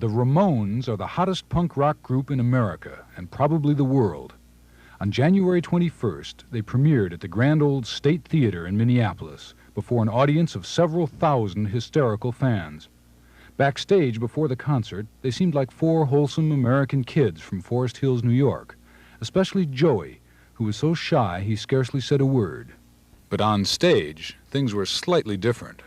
The Ramones are the hottest punk rock group in America, and probably the world. On January 21st, they premiered at the Grand Old State Theater in Minneapolis before an audience of several thousand hysterical fans. Backstage before the concert, they seemed like four wholesome American kids from Forest Hills, New York, especially Joey, who was so shy he scarcely said a word. But on stage, things were slightly different.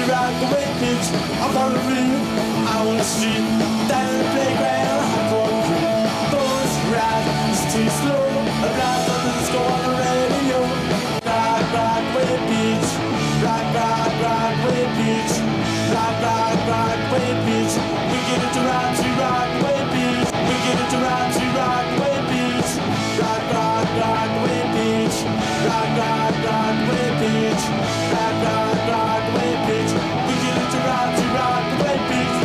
Rockaway Beach, up on the roof, out on the street, down in the playground, hardcore crew. Boys ride, it's too slow, a blast on the disco on the radio. Rockaway Beach, Rockaway Beach, Rockaway Beach. We get into Rockaway Beach, we get into Rockaway Beach, Rockaway Beach, Rockaway Beach, Rockaway Beach. We get into Rockaway Beach.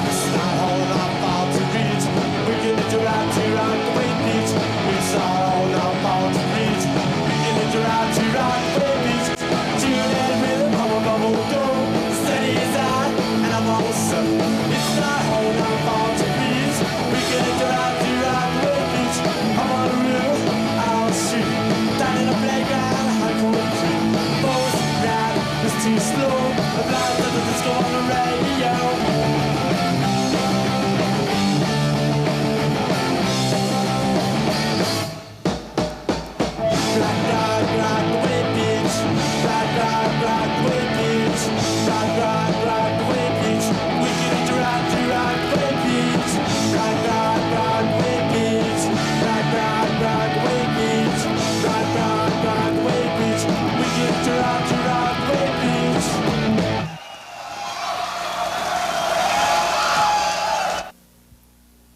It's not all our fault to reach. We get into Rockaway Beach. It's not all our fault to reach. We get into Rockaway Beach. Tune that rhythm, hum, go. Steady as I, and I'm awesome. It's not all our fault to reach. We get into Rockaway Beach. I'm on the roof, I'll shoot. Down in the playground, hardcore crew. Boys ride, it's too slow. A blast of the disco on the radio. Rockaway Beach, Rockaway Beach, Rockaway Beach. We get into Rockaway Beach, Rockaway Beach, Rockaway Beach, Rockaway Beach. We get into Rockaway Beach.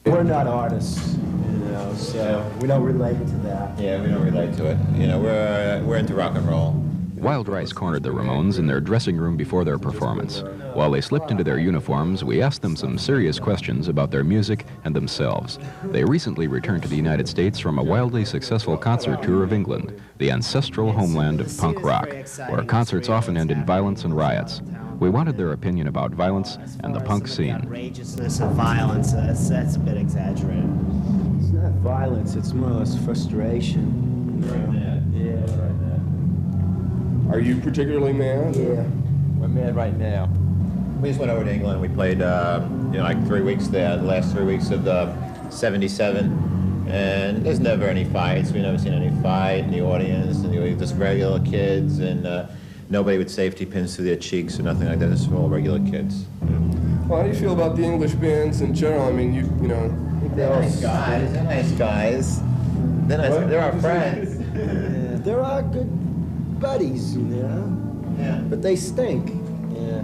We're not artists, so we don't relate to that. Yeah, we don't relate to it. We're into rock and roll. Wild Rice cornered the Ramones in their dressing room before their performance. While they slipped into their uniforms, we asked them some serious questions about their music and themselves. They recently returned to the United States from a wildly successful concert tour of England, the ancestral homeland of punk rock, where concerts often end in violence and riots. We wanted their opinion about violence and the punk scene. Outrageousness of violence, that's a bit exaggerated. It's not violence, it's more or less frustration. Are you particularly mad? Yeah. We're mad right now. We just went over to England. We played, like 3 weeks there, the last 3 weeks of the '77. And there's never any fights. We've never seen any fight in the audience. And just regular kids, and nobody with safety pins through their cheeks or nothing like that. It's all regular kids. Well, how do you feel about the English bands in general? I mean, They're nice guys. They're nice guys. They're nice. They're our friends. There are good buddies, Yeah. but they stink. Yeah.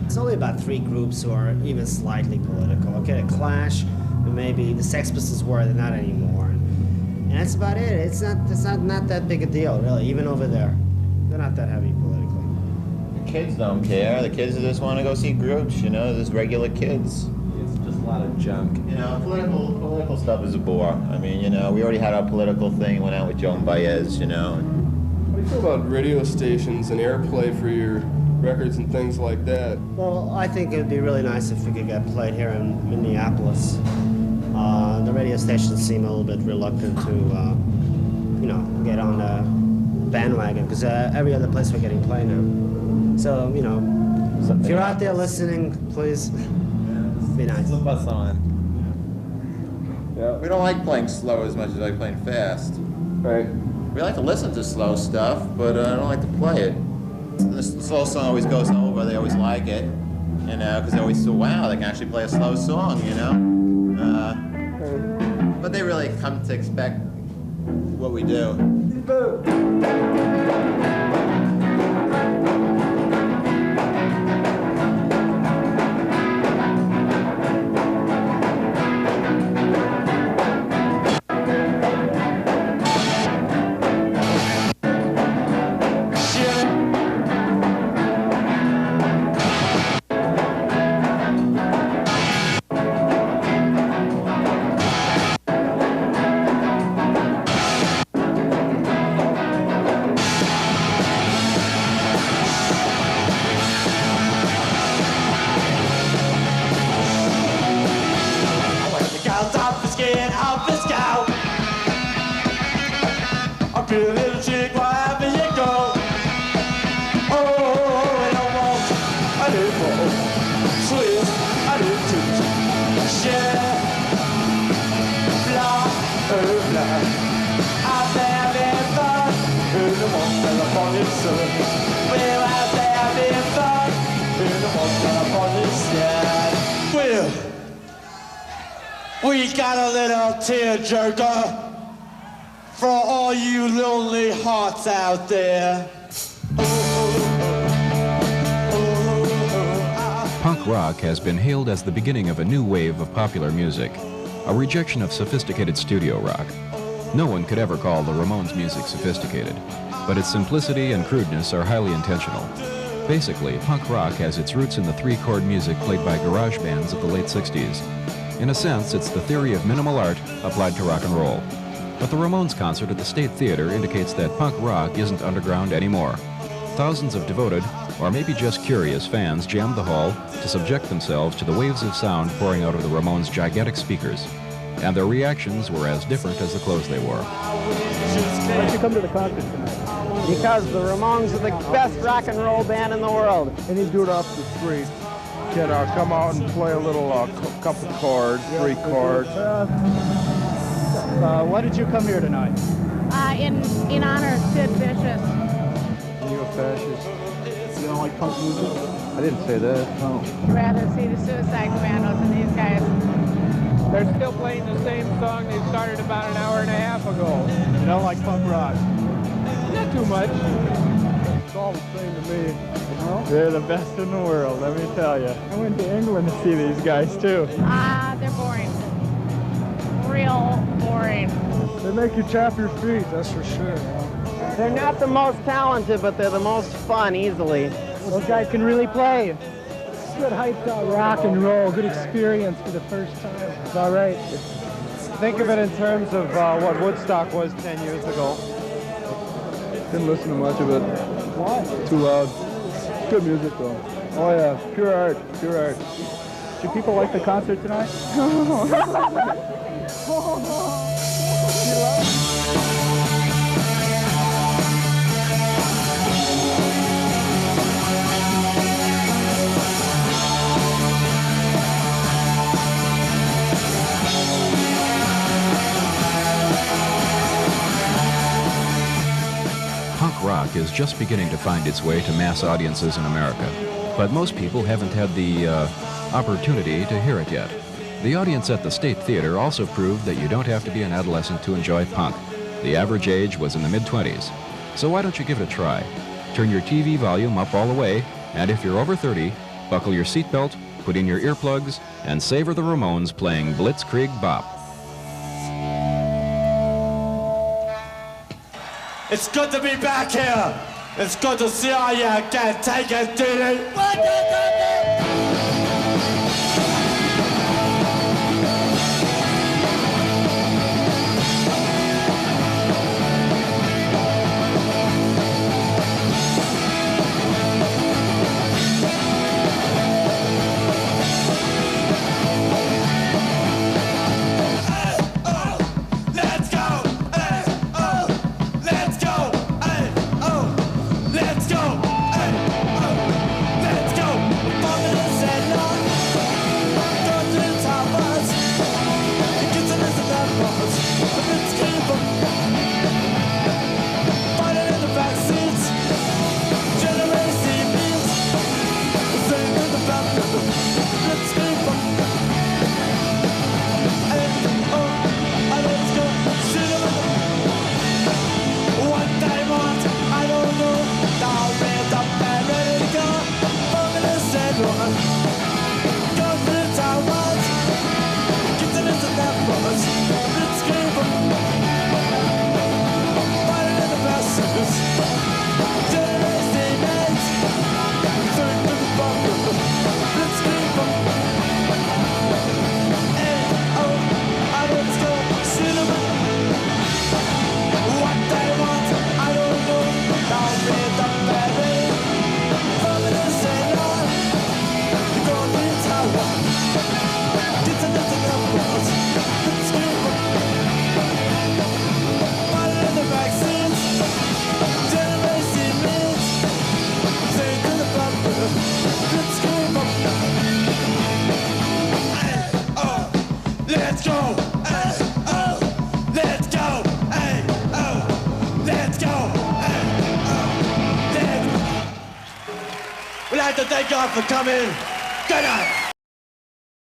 It's only about 3 groups who are even slightly political. Okay, the Clash, and maybe the Sex Pistols were, they're not anymore. And that's about it. It's not that big a deal, really, even over there. They're not that heavy politically. The kids don't care. The kids just want to go see groups, just regular kids. It's just a lot of junk. Political stuff is a bore. I mean, we already had our political thing, went out with Joan Baez, How do you feel about radio stations and airplay for your records and things like that? Well, I think it would be really nice if we could get played here in Minneapolis. The radio stations seem a little bit reluctant to, get on the bandwagon, because every other place we're getting played now. So, if you're out there listening, please, be nice. Flip us on. Yeah. We don't like playing slow as much as I like playing fast. Right. We like to listen to slow stuff, but I don't like to play it. The slow song always goes over. They always like it, because they always say, wow, they can actually play a slow song, But they really come to expect what we do. We're out there having fun. We're the ones that are on the side. We got a little tearjerker for all you lonely hearts out there. Punk rock has been hailed as the beginning of a new wave of popular music, a rejection of sophisticated studio rock. No one could ever call the Ramones' music sophisticated, but its simplicity and crudeness are highly intentional. Basically, punk rock has its roots in the three-chord music played by garage bands of the late 60s. In a sense, it's the theory of minimal art applied to rock and roll. But the Ramones concert at the State Theater indicates that punk rock isn't underground anymore. Thousands of devoted, or maybe just curious, fans jammed the hall to subject themselves to the waves of sound pouring out of the Ramones' gigantic speakers. And their reactions were as different as the clothes they wore. Why did you come to the concert tonight? Because the Ramones are the best rock and roll band in the world. Any dude off the street can come out and play a little couple chords, three chords. Why did you come here tonight? In honor of Sid Vicious. Are you a fascist? You don't like punk music? I didn't say that, no. I'd rather see the Suicide Commandos than these guys. They're still playing the same song they started about an hour and a half ago. You don't like punk rock? Not too much. It's all the same to me. They're the best in the world, let me tell you. I went to England to see these guys, too. They're boring. Real boring. They make you tap your feet, that's for sure. They're not the most talented, but they're the most fun, easily. Those guys can really play. Good hyped out rock and roll, good experience for the first time. It's all right. Think of it in terms of what Woodstock was 10 years ago. Didn't listen to much of it. Why? Too loud. Good music though. Oh yeah, pure art, pure art. Do people like the concert tonight? Punk rock is just beginning to find its way to mass audiences in America, but most people haven't had the opportunity to hear it yet. The audience at the State Theater also proved that you don't have to be an adolescent to enjoy punk. The average age was in the mid-20s. So why don't you give it a try? Turn your TV volume up all the way, and if you're over 30, buckle your seatbelt, put in your earplugs, and savor the Ramones playing Blitzkrieg Bop. It's good to be back here. It's good to see all you again. Take it, Diddy. to thank God for coming. Good night.